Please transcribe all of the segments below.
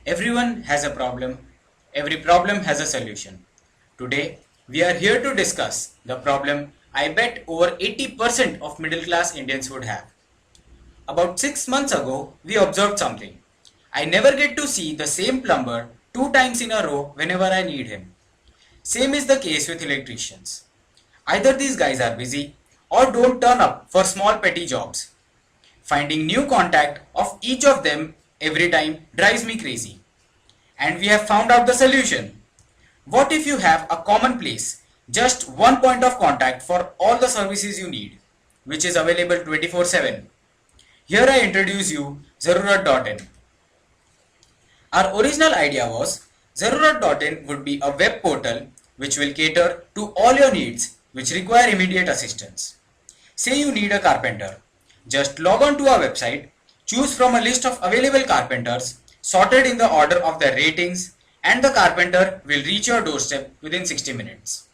Everyone has a problem. Every problem has a solution. Today, we are here to discuss the problem I bet over 80% of middle class Indians would have. About 6 months ago, we observed something. I never get to see the same plumber 2 times in a row whenever I need him. Same is the case with electricians. Either these guys are busy or don't turn up for small petty jobs. Finding new contact of each of them every time drives me crazy. And we have found out the solution. What if you have a common place, just one point of contact for all the services you need, which is available 24/7? Here I introduce you Zarurat.in. Our original idea was Zarurat.in would be a web portal which will cater to all your needs which require immediate assistance. Say you need a carpenter. Just log on to our website, choose from a list of available carpenters sorted in the order of their ratings, and the carpenter will reach your doorstep within 60 minutes.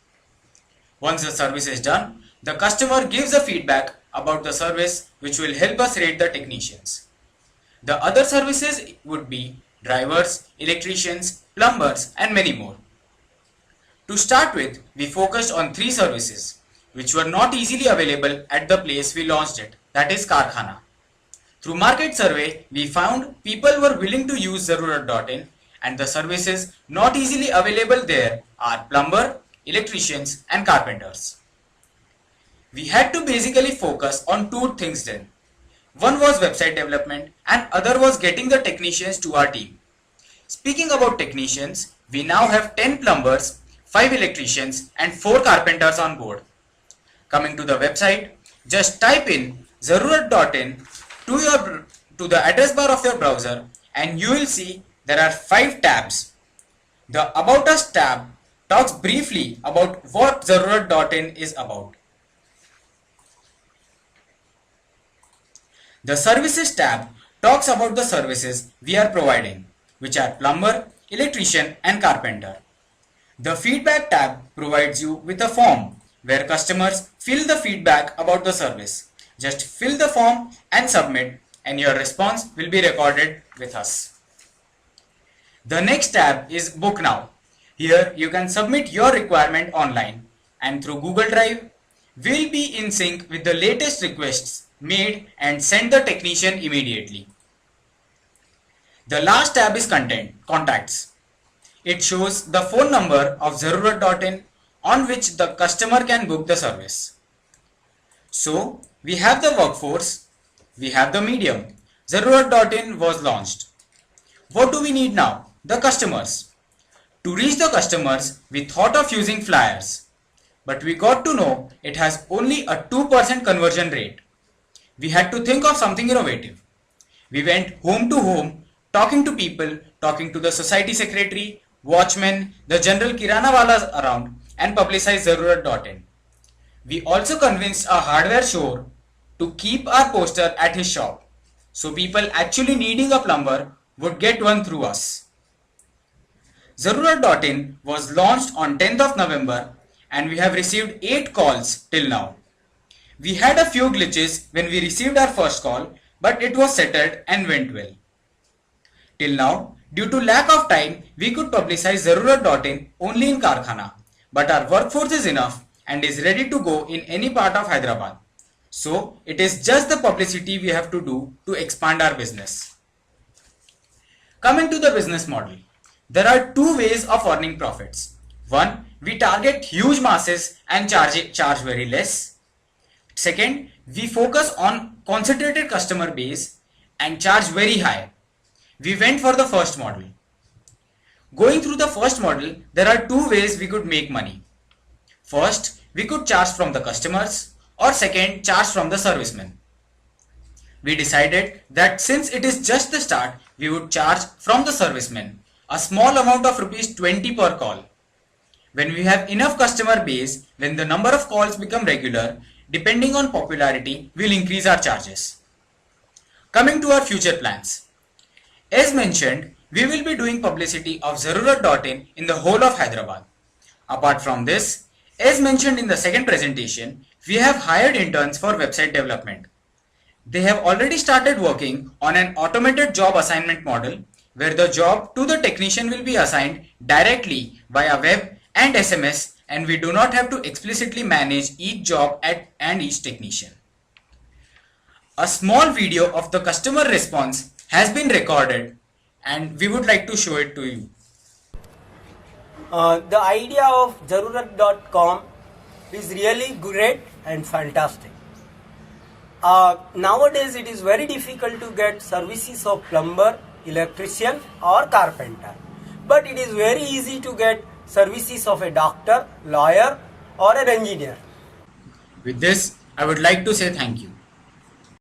Once the service is done, the customer gives a feedback about the service which will help us rate the technicians. The other services would be drivers, electricians, plumbers, and many more. To start with, we focused on 3 services which were not easily available at the place we launched it, that is Karkhana. Through market survey, we found people were willing to use Zarurat.in, and the services not easily available there are plumber, electricians, and carpenters. We had to basically focus on 2 things then. One was website development and other was getting the technicians to our team. Speaking about technicians, we now have 10 plumbers, 5 electricians, and 4 carpenters on board. Coming to the website, just type in Zarurat.in to the address bar of your browser and you will see there are 5 tabs. The About Us tab talks briefly about what Zarurat.in is about. The Services tab talks about the services we are providing, which are plumber, electrician, and carpenter. The Feedback tab provides you with a form where customers fill the feedback about the service. Just fill the form and submit, and your response will be recorded with us. The next tab is Book Now. Here you can submit your requirement online, and through Google Drive, we'll be in sync with the latest requests made and send the technician immediately. The last tab is Contacts. It shows the phone number of Zarurat.in on which the customer can book the service. So, we have the workforce, we have the medium. Zarurat.in was launched. What do we need now? The customers. To reach the customers, we thought of using flyers. But we got to know it has only a 2% conversion rate. We had to think of something innovative. We went home to home, talking to people, talking to the society secretary, watchmen, the general kirana walas around, and publicized Zarurat.in. We also convinced a hardware store to keep our poster at his shop, so people actually needing a plumber would get one through us. Zarurat.in was launched on 10th of November and we have received 8 calls till now. We had a few glitches when we received our first call, but it was settled and went well. Till now, due to lack of time, we could publicize Zarurat.in only in Karkhana, but our workforce is enough and is ready to go in any part of Hyderabad. So, it is just the publicity we have to do to expand our business. Coming to the business model, there are 2 ways of earning profits. One, we target huge masses and charge very less. Second, we focus on concentrated customer base and charge very high. We went for the first model. Going through the first model, there are 2 ways we could make money. First, we could charge from the customers, or second, charge from the servicemen. We decided that since it is just the start, we would charge from the servicemen a small amount of ₹20 per call. When we have enough customer base, when the number of calls become regular, depending on popularity, we'll increase our charges. Coming to our future plans. As mentioned, we will be doing publicity of Zarurat.in in the whole of Hyderabad. Apart from this, as mentioned in the second presentation, we have hired interns for website development. They have already started working on an automated job assignment model where the job to the technician will be assigned directly via web and SMS, and we do not have to explicitly manage each job and each technician. A small video of the customer response has been recorded and we would like to show it to you. The idea of Zarurat.com is really great and fantastic. Nowadays it is very difficult to get services of plumber, electrician or carpenter. But it is very easy to get services of a doctor, lawyer or an engineer. With this, I would like to say thank you.